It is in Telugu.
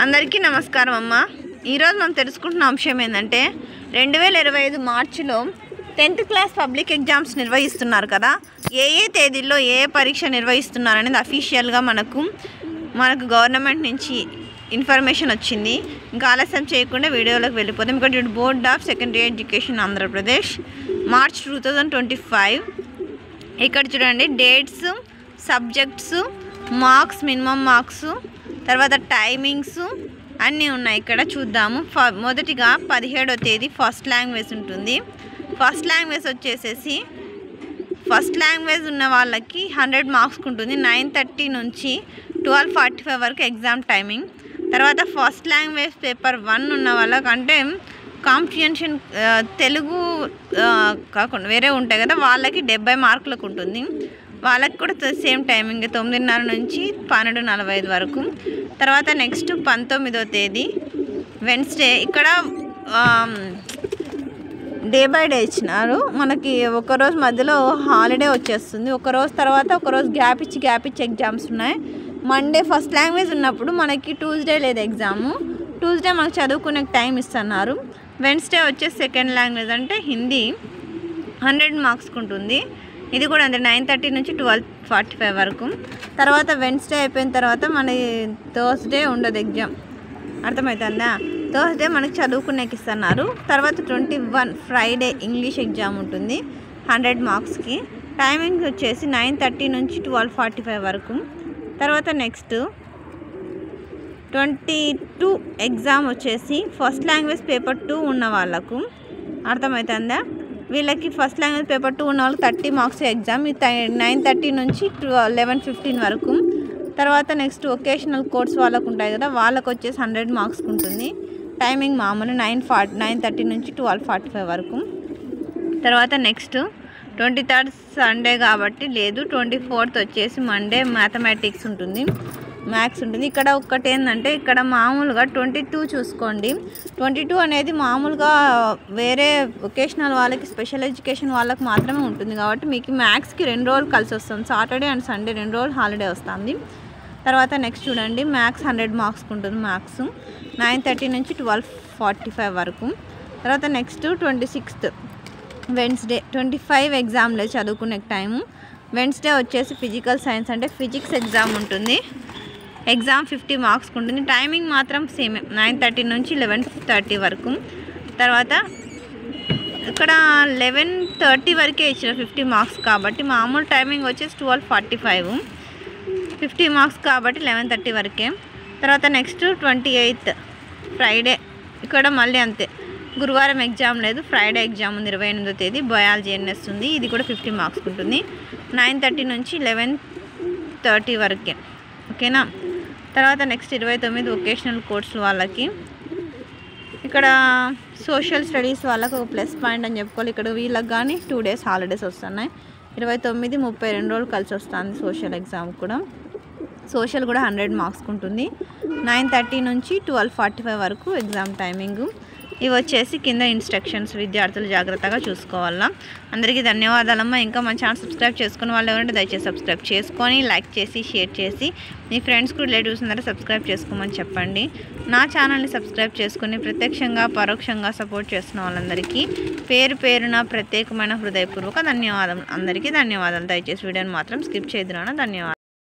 అందరికీ నమస్కారం అమ్మ. ఈరోజు మనం తెలుసుకుంటున్న అంశం ఏంటంటే 2025 మార్చిలో 10th క్లాస్ పబ్లిక్ ఎగ్జామ్స్ నిర్వహిస్తున్నారు కదా. ఏ తేదీల్లో ఏ పరీక్ష నిర్వహిస్తున్నారు అనేది అఫీషియల్గా మనకు గవర్నమెంట్ నుంచి ఇన్ఫర్మేషన్ వచ్చింది. ఇంకా ఆలస్యం చేయకుండా వీడియోలోకి వెళ్ళిపోతాం. ఇక్కడ board of secondary education Andhra Pradesh March 2025. ఇక్కడ చూడండి dates, subjects, marks, minimum marks, తర్వాత టైమింగ్స్ అన్నీ ఉన్నాయి. ఇక్కడ చూద్దాము. మొదటిగా 17వ తేదీ ఫస్ట్ లాంగ్వేజ్ ఉంటుంది. ఫస్ట్ లాంగ్వేజ్ వచ్చేసేసి ఫస్ట్ లాంగ్వేజ్ ఉన్న వాళ్ళకి 100 మార్క్స్కి ఉంటుంది. 9:30 నుంచి 12:45 వరకు ఎగ్జామ్ టైమింగ్. తర్వాత ఫస్ట్ లాంగ్వేజ్ పేపర్ 1 ఉన్న వాళ్ళకి, అంటే కాంప్రిహెన్షన్ తెలుగు కాకుండా వేరే ఉంటాయి కదా, వాళ్ళకి 70 మార్కులకు ఉంటుంది. వాళ్ళకి కూడా సేమ్ టైమింగ్ 9:30 నుంచి 12:45 వరకు. తర్వాత నెక్స్ట్ 19వ తేదీ వెన్స్డే. ఇక్కడ డే బై డే ఇచ్చినారు మనకి. ఒకరోజు మధ్యలో హాలిడే వచ్చేస్తుంది, ఒకరోజు తర్వాత ఒకరోజు గ్యాప్ ఇచ్చి ఎగ్జామ్స్ ఉన్నాయి. మండే ఫస్ట్ లాంగ్వేజ్ ఉన్నప్పుడు మనకి ట్యూస్డే లేదు ఎగ్జాము. ట్యూస్డే మనకు చదువుకునే టైం ఇస్తున్నారు. వెన్స్డే వచ్చేసి సెకండ్ లాంగ్వేజ్ అంటే హిందీ 100 మార్క్స్కి ఉంటుంది. ఇది కూడా అంతే 9:30 నుంచి 12:45 వరకు. తర్వాత వెన్స్డే అయిపోయిన తర్వాత మన థర్స్డే ఉండదు ఎగ్జామ్, అర్థమవుతుందా? థర్స్డే మనకి చదువుకునేకి ఇస్తున్నారు. తర్వాత 21 ఫ్రైడే ఇంగ్లీష్ ఎగ్జామ్ ఉంటుంది 100 మార్క్స్కి. టైమింగ్ వచ్చేసి 9:30 నుంచి 12:45 వరకు. తర్వాత నెక్స్ట్ 22 ఎగ్జామ్ వచ్చేసి ఫస్ట్ లాంగ్వేజ్ పేపర్ 2 ఉన్న వాళ్ళకు, అర్థమవుతుందా? వీళ్ళకి ఫస్ట్ లాంగ్వేజ్ పేపర్ 2 ఉన్న వాళ్ళకి 30 మార్క్స్ ఎగ్జామ్. 9:30 నుంచి 11:15 వరకు. తర్వాత నెక్స్ట్ వొకేషనల్ కోర్స్ వాళ్ళకు ఉంటాయి కదా, వాళ్ళకు వచ్చేసి 100 మార్క్స్కి ఉంటుంది. టైమింగ్ మామూలు 9:30 నుంచి 12:45 వరకు. తర్వాత నెక్స్ట్ 23rd సండే కాబట్టి లేదు. 24th వచ్చేసి మండే మ్యాథమెటిక్స్ ఉంటుంది, మ్యాథ్స్ ఉంటుంది. ఇక్కడ ఒక్కటి ఏంటంటే ఇక్కడ మామూలుగా 22 చూసుకోండి. 22 అనేది మామూలుగా వేరే వొకేషనల్ వాళ్ళకి, స్పెషల్ ఎడ్యుకేషన్ వాళ్ళకి మాత్రమే ఉంటుంది కాబట్టి మీకు మ్యాథ్స్కి 2 రోజులు కలిసి వస్తుంది. సాటర్డే అండ్ సండే 2 రోజులు హాలిడే వస్తుంది. తర్వాత నెక్స్ట్ చూడండి మ్యాథ్స్ 100 మార్క్స్కి ఉంటుంది. మ్యాథ్స్ 9:30 నుంచి 12:45 వరకు. తర్వాత నెక్స్ట్ 26th వెన్స్డే 25 ఎగ్జామ్ లేదు చదువుకునే టైము. వెన్స్డే వచ్చేసి ఫిజికల్ సైన్స్ అంటే ఫిజిక్స్ ఎగ్జామ్ ఉంటుంది. ఎగ్జామ్ 50 మార్క్స్కి ఉంటుంది. టైమింగ్ మాత్రం సేమ్ 9:30 నుంచి 11:30 వరకు. తర్వాత ఇక్కడ 11:30 వరకే ఇచ్చిన 50 మార్క్స్ కాబట్టి, మామూలు టైమింగ్ వచ్చేసి 12:45. 50 మార్క్స్ కాబట్టి 11:30 వరకే. తర్వాత నెక్స్ట్ 28th ఫ్రైడే. ఇక్కడ మళ్ళీ అంతే, గురువారం ఎగ్జామ్ లేదు, ఫ్రైడే ఎగ్జామ్ ఉంది 28వ తేదీ. బయాలజీ ఎన్ఎస్ ఉంది, ఇది కూడా 50 మార్క్స్కి ఉంటుంది. 9:30 నుంచి 11:30 వరకే, ఓకేనా? తర్వాత నెక్స్ట్ 29 వొకేషనల్ కోర్స్ వాళ్ళకి. ఇక్కడ సోషల్ స్టడీస్ వాళ్ళకి ఒక ప్లస్ పాయింట్ అని చెప్పుకోవాలి. ఇక్కడ వీళ్ళకి కానీ 2 days హాలిడేస్ వస్తున్నాయి. 29, 30 2 రోజులు కలిసి వస్తుంది సోషల్ ఎగ్జామ్ కూడా. సోషల్ కూడా 100 మార్క్స్కి ఉంటుంది. 9:30 నుంచి 12:45 వరకు ఎగ్జామ్ టైమింగు. ఇవి వచ్చేసి కింద ఇన్స్ట్రక్షన్స్, విద్యార్థులు జాగ్రత్తగా చూసుకోవాలా. అందరికీ ధన్యవాదాలమ్మా. ఇంకా మన ఛానల్ సబ్స్క్రైబ్ చేసుకుని వాళ్ళు ఎవరంటే దయచేసి సబ్స్క్రైబ్ చేసుకొని, లైక్ చేసి, షేర్ చేసి మీ ఫ్రెండ్స్కి, రిలేటివ్స్ ఉన్నారో సబ్స్క్రైబ్ చేసుకోమని చెప్పండి. నా ఛానల్ని సబ్స్క్రైబ్ చేసుకుని ప్రత్యక్షంగా పరోక్షంగా సపోర్ట్ చేస్తున్న వాళ్ళందరికీ పేరు పేరున ప్రత్యేకమైన హృదయపూర్వక ధన్యవాదాలు. అందరికీ ధన్యవాదాలు. దయచేసి వీడియోని మాత్రం స్కిప్ చేయదురా. ధన్యవాదాలు.